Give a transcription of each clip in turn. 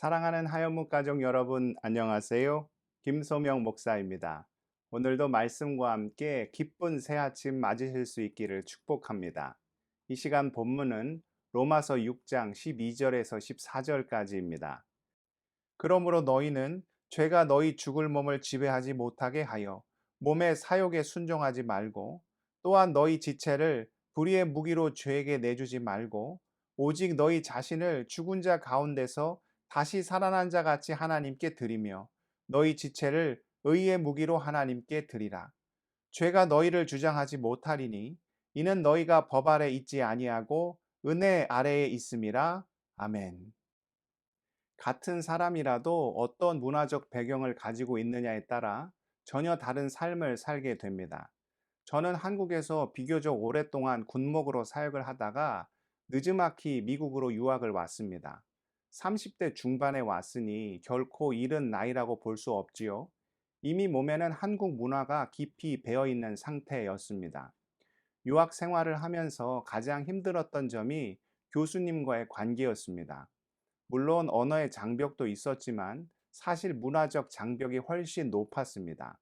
사랑하는 하여무 가족 여러분, 안녕하세요. 김소명 목사입니다. 오늘도 말씀과 함께 기쁜 새 아침 맞으실 수 있기를 축복합니다. 이 시간 본문은 로마서 6장 12절에서 14절까지입니다. 그러므로 너희는 죄가 너희 죽을 몸을 지배하지 못하게 하여 몸의 사욕에 순종하지 말고, 또한 너희 지체를 불의의 무기로 죄에게 내주지 말고, 오직 너희 자신을 죽은 자 가운데서 다시 살아난 자 같이 하나님께 드리며 너희 지체를 의의 무기로 하나님께 드리라. 죄가 너희를 주장하지 못하리니 이는 너희가 법 아래 있지 아니하고 은혜 아래에 있음이라. 아멘. 같은 사람이라도 어떤 문화적 배경을 가지고 있느냐에 따라 전혀 다른 삶을 살게 됩니다. 저는 한국에서 비교적 오랫동안 군목으로 사역을 하다가 느즈마키 미국으로 유학을 왔습니다. 30대 중반에 왔으니 결코 이른 나이라고 볼 수 없지요. 이미 몸에는 한국 문화가 깊이 배어 있는 상태였습니다. 유학 생활을 하면서 가장 힘들었던 점이 교수님과의 관계였습니다. 물론 언어의 장벽도 있었지만 사실 문화적 장벽이 훨씬 높았습니다.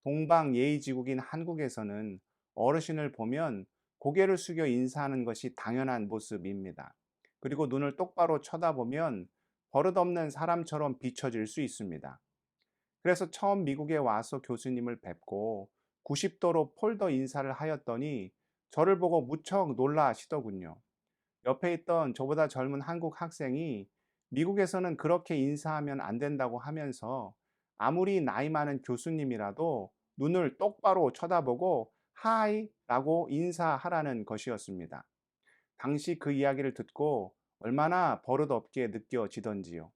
동방 예의지국인 한국에서는 어르신을 보면 고개를 숙여 인사하는 것이 당연한 모습입니다. 그리고 눈을 똑바로 쳐다보면 버릇없는 사람처럼 비춰질 수 있습니다. 그래서 처음 미국에 와서 교수님을 뵙고 90도로 폴더 인사를 하였더니 저를 보고 무척 놀라 하시더군요. 옆에 있던 저보다 젊은 한국 학생이 미국에서는 그렇게 인사하면 안 된다고 하면서 아무리 나이 많은 교수님이라도 눈을 똑바로 쳐다보고 하이 라고 인사하라는 것이었습니다. 당시 그 이야기를 듣고 얼마나 버릇없게 느껴지던지요.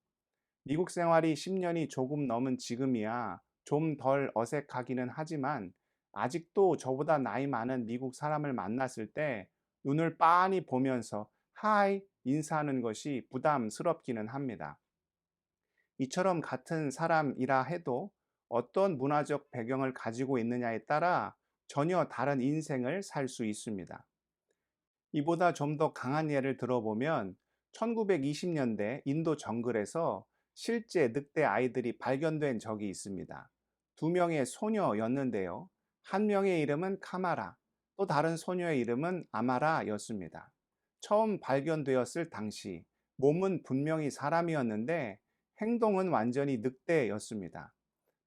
미국 생활이 10년이 조금 넘은 지금이야 좀 덜 어색하기는 하지만 아직도 저보다 나이 많은 미국 사람을 만났을 때 눈을 빤히 보면서 하이 인사하는 것이 부담스럽기는 합니다. 이처럼 같은 사람이라 해도 어떤 문화적 배경을 가지고 있느냐에 따라 전혀 다른 인생을 살 수 있습니다. 이보다 좀 더 강한 예를 들어보면 1920년대 인도 정글에서 실제 늑대 아이들이 발견된 적이 있습니다. 두 명의 소녀였는데요. 한 명의 이름은 카마라, 또 다른 소녀의 이름은 아마라였습니다. 처음 발견되었을 당시 몸은 분명히 사람이었는데 행동은 완전히 늑대였습니다.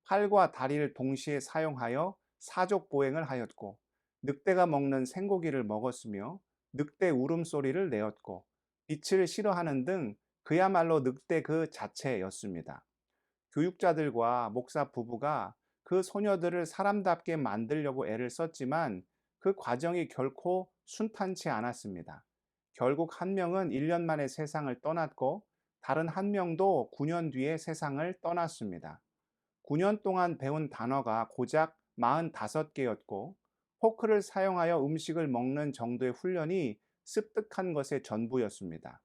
팔과 다리를 동시에 사용하여 사족 보행을 하였고, 늑대가 먹는 생고기를 먹었으며 늑대 울음소리를 내었고, 빛을 싫어하는 등 그야말로 늑대 그 자체였습니다. 교육자들과 목사 부부가 그 소녀들을 사람답게 만들려고 애를 썼지만 그 과정이 결코 순탄치 않았습니다. 결국 한 명은 1년 만에 세상을 떠났고 다른 한 명도 9년 뒤에 세상을 떠났습니다. 9년 동안 배운 단어가 고작 45개였고 포크를 사용하여 음식을 먹는 정도의 훈련이 습득한 것의 전부였습니다.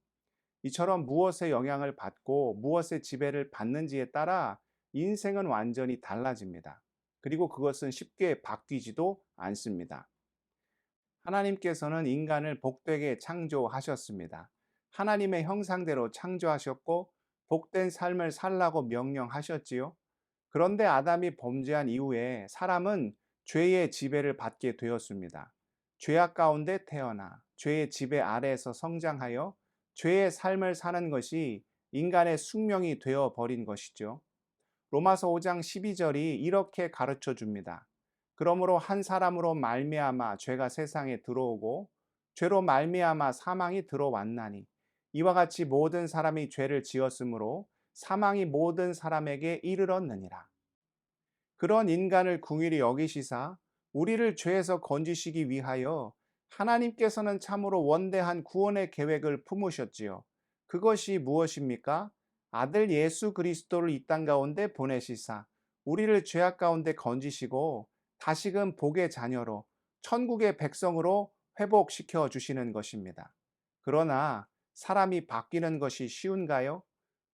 이처럼 무엇의 영향을 받고 무엇의 지배를 받는지에 따라 인생은 완전히 달라집니다. 그리고 그것은 쉽게 바뀌지도 않습니다. 하나님께서는 인간을 복되게 창조하셨습니다. 하나님의 형상대로 창조하셨고 복된 삶을 살라고 명령하셨지요. 그런데 아담이 범죄한 이후에 사람은 죄의 지배를 받게 되었습니다. 죄악 가운데 태어나 죄의 지배 아래에서 성장하여 죄의 삶을 사는 것이 인간의 숙명이 되어 버린 것이죠. 로마서 5장 12절이 이렇게 가르쳐 줍니다. 그러므로 한 사람으로 말미암아 죄가 세상에 들어오고 죄로 말미암아 사망이 들어왔나니 이와 같이 모든 사람이 죄를 지었으므로 사망이 모든 사람에게 이르렀느니라. 그런 인간을 궁일이 여기시사 우리를 죄에서 건지시기 위하여 하나님께서는 참으로 원대한 구원의 계획을 품으셨지요. 그것이 무엇입니까? 아들 예수 그리스도를 이 땅 가운데 보내시사 우리를 죄악 가운데 건지시고 다시금 복의 자녀로 천국의 백성으로 회복시켜 주시는 것입니다. 그러나 사람이 바뀌는 것이 쉬운가요?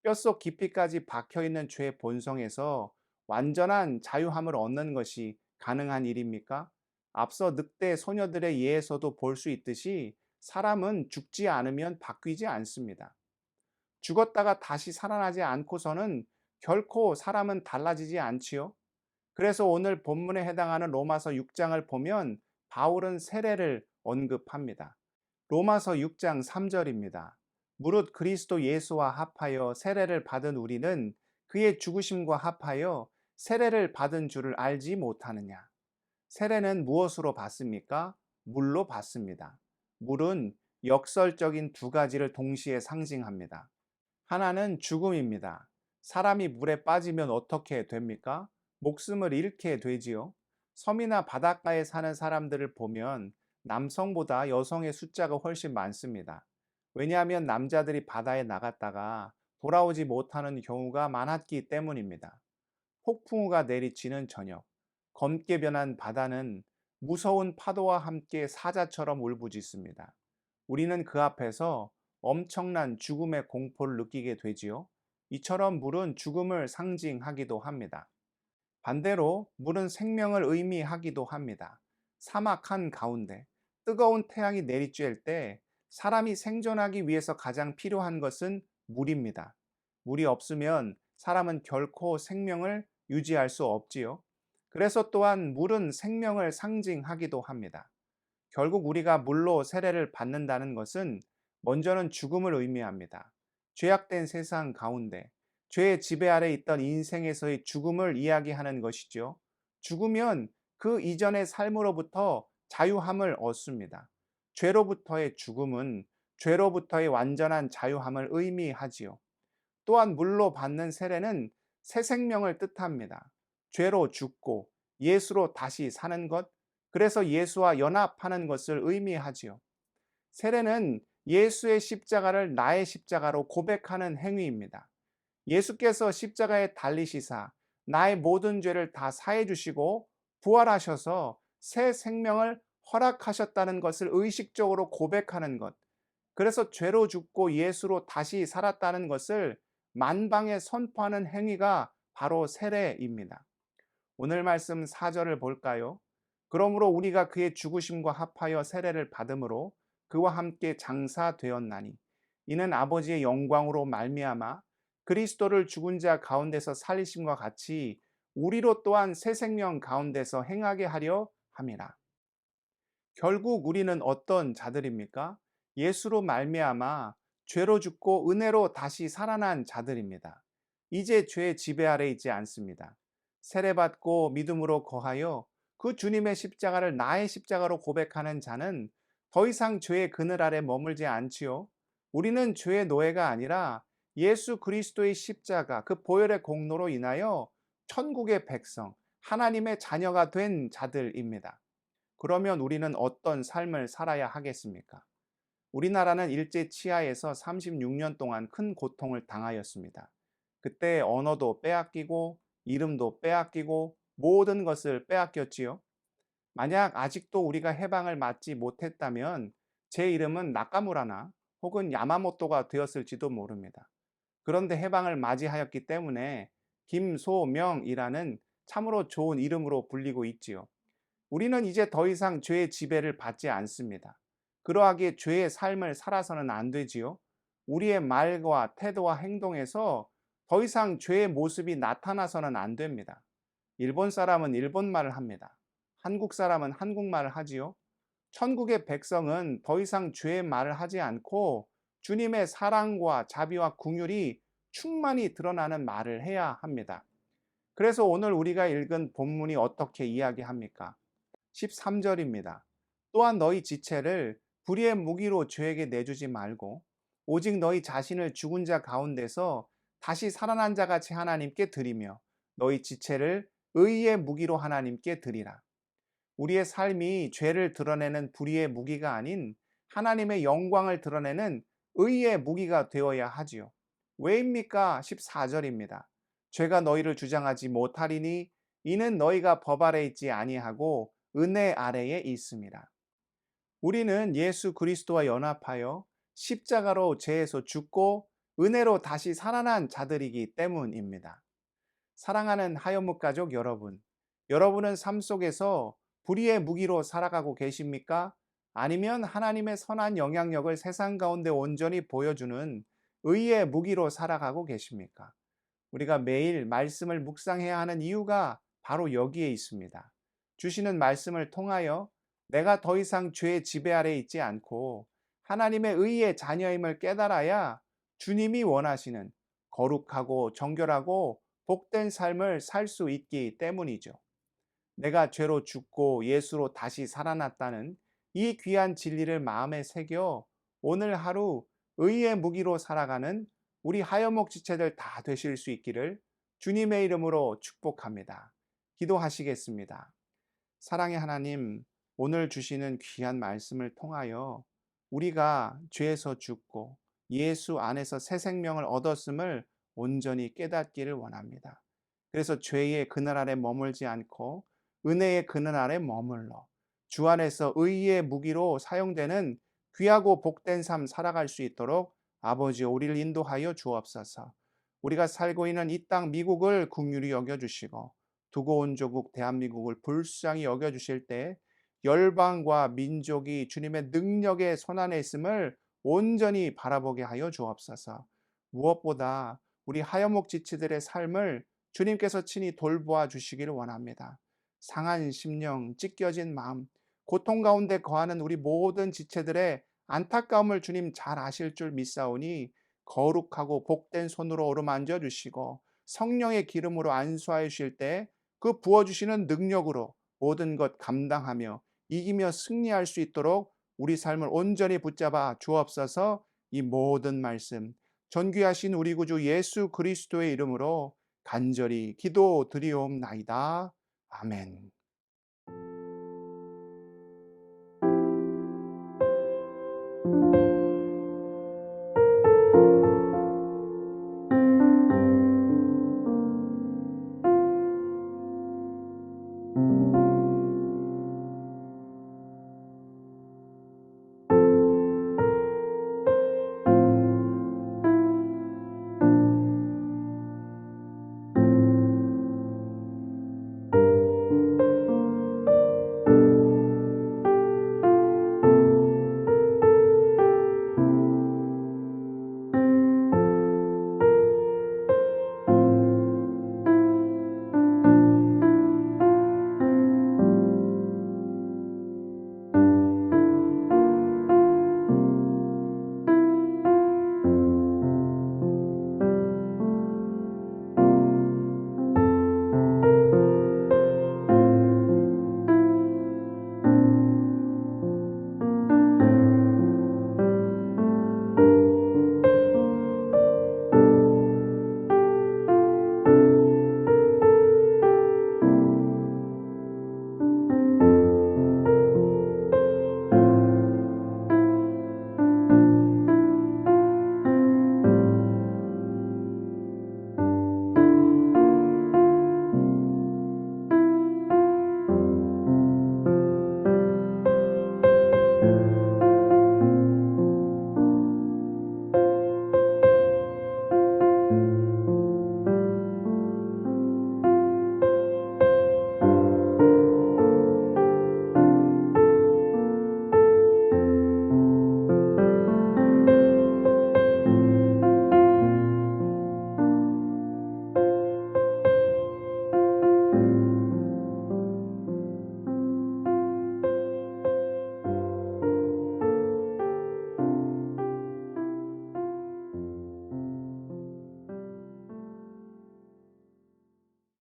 뼛속 깊이까지 박혀 있는 죄의 본성에서 완전한 자유함을 얻는 것이 가능한 일입니까? 앞서 늑대 소녀들의 예에서도 볼 수 있듯이 사람은 죽지 않으면 바뀌지 않습니다. 죽었다가 다시 살아나지 않고서는 결코 사람은 달라지지 않지요. 그래서 오늘 본문에 해당하는 로마서 6장을 보면 바울은 세례를 언급합니다. 로마서 6장 3절입니다. 무릇 그리스도 예수와 합하여 세례를 받은 우리는 그의 죽으심과 합하여 세례를 받은 줄을 알지 못하느냐. 세례는 무엇으로 받습니까? 물로 받습니다. 물은 역설적인 두 가지를 동시에 상징합니다. 하나는 죽음입니다. 사람이 물에 빠지면 어떻게 됩니까? 목숨을 잃게 되지요. 섬이나 바닷가에 사는 사람들을 보면 남성보다 여성의 숫자가 훨씬 많습니다. 왜냐하면 남자들이 바다에 나갔다가 돌아오지 못하는 경우가 많았기 때문입니다. 폭풍우가 내리치는 저녁, 검게 변한 바다는 무서운 파도와 함께 사자처럼 울부짖습니다. 우리는 그 앞에서 엄청난 죽음의 공포를 느끼게 되지요. 이처럼 물은 죽음을 상징하기도 합니다. 반대로 물은 생명을 의미하기도 합니다. 사막 한 가운데 뜨거운 태양이 내리쬐을 때 사람이 생존하기 위해서 가장 필요한 것은 물입니다. 물이 없으면 사람은 결코 생명을 유지할 수 없지요. 그래서 또한 물은 생명을 상징하기도 합니다. 결국 우리가 물로 세례를 받는다는 것은 먼저는 죽음을 의미합니다. 죄악된 세상 가운데 죄의 지배 아래 있던 인생에서의 죽음을 이야기하는 것이죠. 죽으면 그 이전의 삶으로부터 자유함을 얻습니다. 죄로부터의 죽음은 죄로부터의 완전한 자유함을 의미하지요. 또한 물로 받는 세례는 새 생명을 뜻합니다. 죄로 죽고 예수로 다시 사는 것, 그래서 예수와 연합하는 것을 의미하지요. 세례는 예수의 십자가를 나의 십자가로 고백하는 행위입니다. 예수께서 십자가에 달리시사 나의 모든 죄를 다 사해 주시고 부활하셔서 새 생명을 허락하셨다는 것을 의식적으로 고백하는 것. 그래서 죄로 죽고 예수로 다시 살았다는 것을 만방에 선포하는 행위가 바로 세례입니다. 오늘 말씀 4절을 볼까요? 그러므로 우리가 그의 죽으심과 합하여 세례를 받음으로 그와 함께 장사되었나니 이는 아버지의 영광으로 말미암아 그리스도를 죽은 자 가운데서 살리심과 같이 우리로 또한 새 생명 가운데서 행하게 하려 함이라. 결국 우리는 어떤 자들입니까? 예수로 말미암아 죄로 죽고 은혜로 다시 살아난 자들입니다. 이제 죄의 지배 아래 있지 않습니다. 세례받고 믿음으로 거하여 그 주님의 십자가를 나의 십자가로 고백하는 자는 더 이상 죄의 그늘 아래 머물지 않지요. 우리는 죄의 노예가 아니라 예수 그리스도의 십자가, 그 보혈의 공로로 인하여 천국의 백성, 하나님의 자녀가 된 자들입니다. 그러면 우리는 어떤 삶을 살아야 하겠습니까? 우리나라는 일제 치하에서 36년 동안 큰 고통을 당하였습니다. 그때 언어도 빼앗기고 이름도 빼앗기고 모든 것을 빼앗겼지요. 만약 아직도 우리가 해방을 맞지 못했다면 제 이름은 나카무라나 혹은 야마모토가 되었을지도 모릅니다. 그런데 해방을 맞이하였기 때문에 김소명이라는 참으로 좋은 이름으로 불리고 있지요. 우리는 이제 더 이상 죄의 지배를 받지 않습니다. 그러하기에 죄의 삶을 살아서는 안 되지요. 우리의 말과 태도와 행동에서 더 이상 죄의 모습이 나타나서는 안 됩니다. 일본 사람은 일본말을 합니다. 한국 사람은 한국말을 하지요. 천국의 백성은 더 이상 죄의 말을 하지 않고 주님의 사랑과 자비와 긍휼이 충만히 드러나는 말을 해야 합니다. 그래서 오늘 우리가 읽은 본문이 어떻게 이야기합니까? 13절입니다. 또한 너희 지체를 불의의 무기로 죄에게 내주지 말고 오직 너희 자신을 죽은 자 가운데서 다시 살아난 자 같이 하나님께 드리며 너희 지체를 의의 무기로 하나님께 드리라. 우리의 삶이 죄를 드러내는 불의의 무기가 아닌 하나님의 영광을 드러내는 의의 무기가 되어야 하지요. 왜입니까? 14절입니다. 죄가 너희를 주장하지 못하리니 이는 너희가 법 아래 있지 아니하고 은혜 아래에 있습니다. 우리는 예수 그리스도와 연합하여 십자가로 죄에서 죽고 은혜로 다시 살아난 자들이기 때문입니다. 사랑하는 하여묵 가족 여러분, 여러분은 삶 속에서 불의의 무기로 살아가고 계십니까? 아니면 하나님의 선한 영향력을 세상 가운데 온전히 보여주는 의의 무기로 살아가고 계십니까? 우리가 매일 말씀을 묵상해야 하는 이유가 바로 여기에 있습니다. 주시는 말씀을 통하여 내가 더 이상 죄의 지배 아래 있지 않고 하나님의 의의 자녀임을 깨달아야 주님이 원하시는 거룩하고 정결하고 복된 삶을 살 수 있기 때문이죠. 내가 죄로 죽고 예수로 다시 살아났다는 이 귀한 진리를 마음에 새겨 오늘 하루 의의 무기로 살아가는 우리 하여목 지체들 다 되실 수 있기를 주님의 이름으로 축복합니다. 기도하시겠습니다. 사랑의 하나님, 오늘 주시는 귀한 말씀을 통하여 우리가 죄에서 죽고 예수 안에서 새 생명을 얻었음을 온전히 깨닫기를 원합니다. 그래서 죄의 그늘 아래 머물지 않고 은혜의 그늘 아래 머물러 주 안에서 의의 무기로 사용되는 귀하고 복된 삶 살아갈 수 있도록 아버지 우리를 인도하여 주옵소서. 우리가 살고 있는 이 땅 미국을 긍휼히 여겨 주시고 두고 온 조국 대한민국을 불쌍히 여겨 주실 때 열방과 민족이 주님의 능력의 손안에 있음을 온전히 바라보게 하여 주옵소서. 무엇보다 우리 하여목 지체들의 삶을 주님께서 친히 돌보아 주시기를 원합니다. 상한 심령, 찢겨진 마음, 고통 가운데 거하는 우리 모든 지체들의 안타까움을 주님 잘 아실 줄 믿사오니 거룩하고 복된 손으로 어루만져 주시고 성령의 기름으로 안수하여 주실 때 그 부어주시는 능력으로 모든 것 감당하며 이기며 승리할 수 있도록 우리 삶을 온전히 붙잡아 주옵소서. 이 모든 말씀 존귀하신 우리 구주 예수 그리스도의 이름으로 간절히 기도드리옵나이다. 아멘.